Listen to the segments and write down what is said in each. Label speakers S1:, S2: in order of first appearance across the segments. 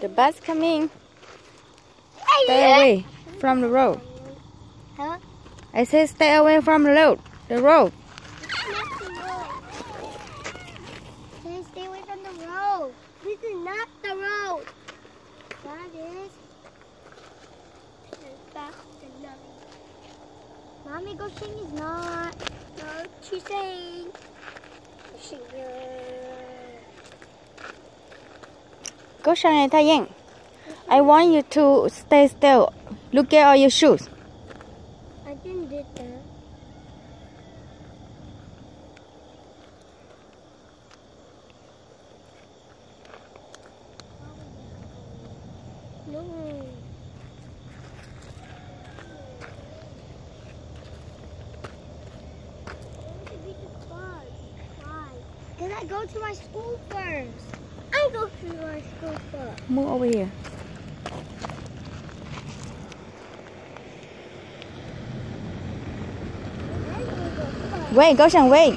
S1: The bus coming. Stay away from the road.
S2: Huh?
S1: I said stay away from the road. The road.
S2: Stay away from the road. This is not the road. That is. Mommy, go sing is not. No, she's saying.
S1: Go shine Taeyang. I want you to stay still. Look at all your shoes.
S2: I didn't do that. No. Because I go to my school first. I go to my school first.
S1: Move over here. Wait, go Shang, wait.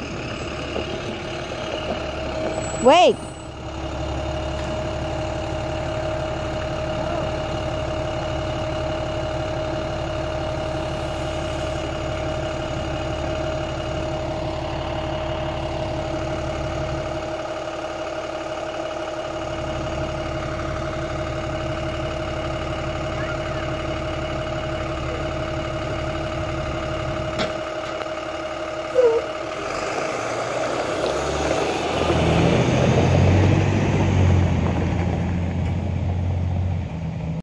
S1: Wait.